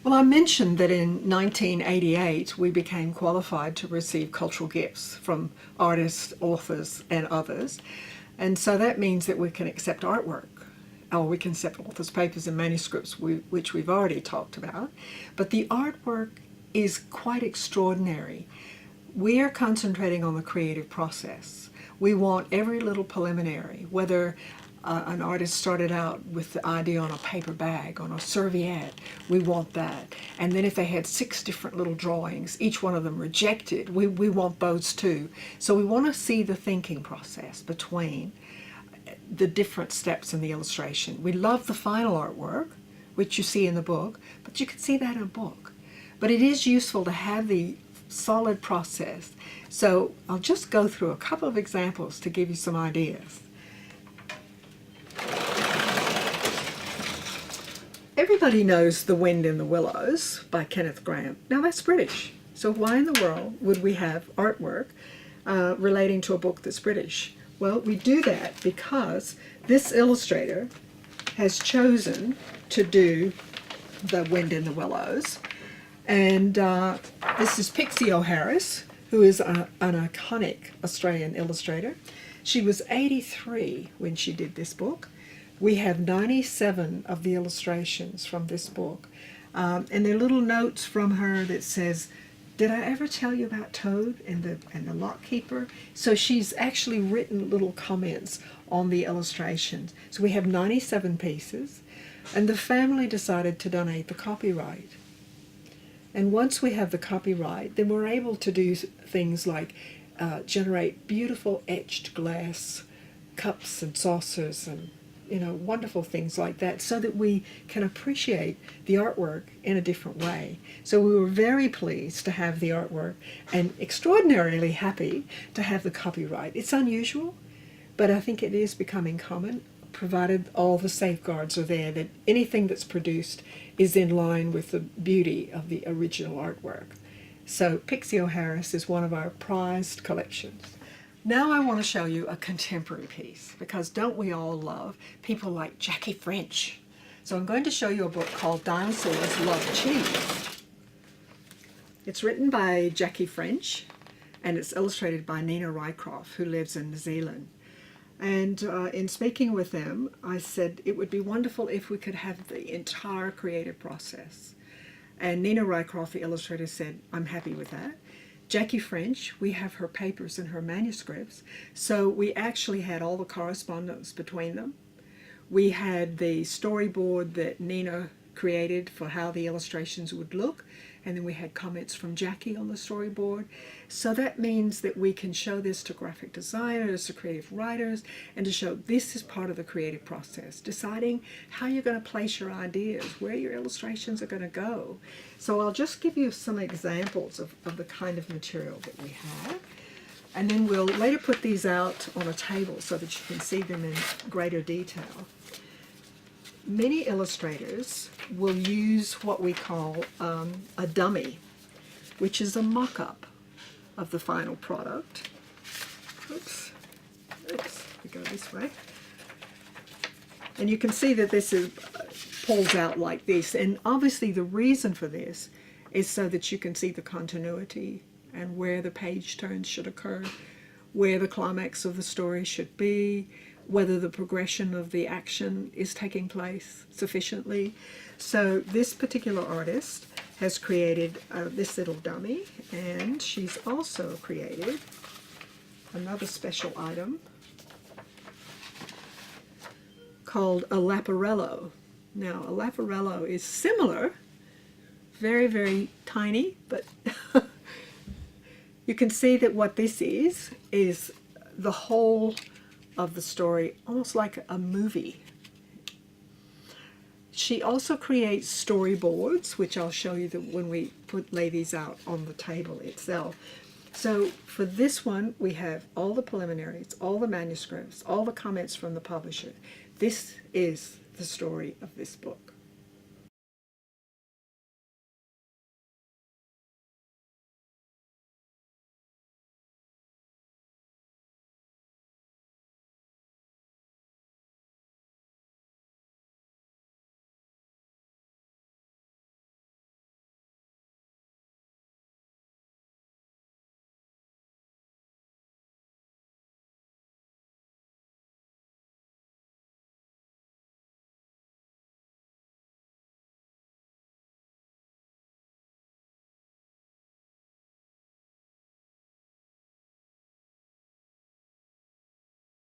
Well, I mentioned that in 1988 we became qualified to receive cultural gifts from artists, authors, and others. And so that means that we can accept artwork, or we can accept authors' papers and manuscripts, which we've already talked about. But the artwork is quite extraordinary. We are concentrating on the creative process. We want every little preliminary, whether an artist started out with the idea on a paper bag, on a serviette, we want that. And then if they had 6 different little drawings, each one of them rejected, we want those too. So we want to see the thinking process between the different steps in the illustration. We love the final artwork, which you see in the book, but you can see that in a book. But it is useful to have the solid process. So I'll just go through a couple of examples to give you some ideas. Everybody knows The Wind in the Willows by Kenneth Grahame. Now that's British. So why in the world would we have artwork relating to a book that's British? Well, we do that because this illustrator has chosen to do The Wind in the Willows. And this is Pixie O'Harris, who is an iconic Australian illustrator. She was 83 when she did this book. We have 97 of the illustrations from this book. And there are little notes from her that says, did I ever tell you about Toad and the Lock Keeper? So she's actually written little comments on the illustrations. So we have 97 pieces, and the family decided to donate the copyright. And once we have the copyright, then we're able to do things like generate beautiful etched glass cups and saucers and wonderful things like that, so that we can appreciate the artwork in a different way. So we were very pleased to have the artwork and extraordinarily happy to have the copyright. It's unusual, but I think it is becoming common, provided all the safeguards are there, that anything that's produced is in line with the beauty of the original artwork. So Pixie O'Harris is one of our prized collections. Now I want to show you a contemporary piece, because don't we all love people like Jackie French? So I'm going to show you a book called Dinosaurs Love Cheese. It's written by Jackie French, and it's illustrated by Nina Rycroft, who lives in New Zealand. And in speaking with them, I said it would be wonderful if we could have the entire creative process. And Nina Rycroft, the illustrator, said, I'm happy with that. Jackie French, we have her papers and her manuscripts, so we actually had all the correspondence between them. We had the storyboard that Nina created for how the illustrations would look, and then we had comments from Jackie on the storyboard. So that means that we can show this to graphic designers, to creative writers, and to show this is part of the creative process, deciding how you're going to place your ideas, where your illustrations are going to go. So I'll just give you some examples of the kind of material that we have, and then we'll later put these out on a table so that you can see them in greater detail. Many illustrators will use what we call a dummy, which is a mock-up of the final product. Oops, we go this way. And you can see that this is pulls out like this, and obviously the reason for this is so that you can see the continuity and where the page turns should occur, where the climax of the story should be, whether the progression of the action is taking place sufficiently. So this particular artist has created this little dummy, and she's also created another special item called a Laparello. Now, a Laparello is similar, very, very tiny, but you can see that what this is the whole of the story, almost like a movie. She also creates storyboards, which I'll show you when we lay these out on the table itself. So for this one, we have all the preliminaries, all the manuscripts, all the comments from the publisher. This is the story of this book.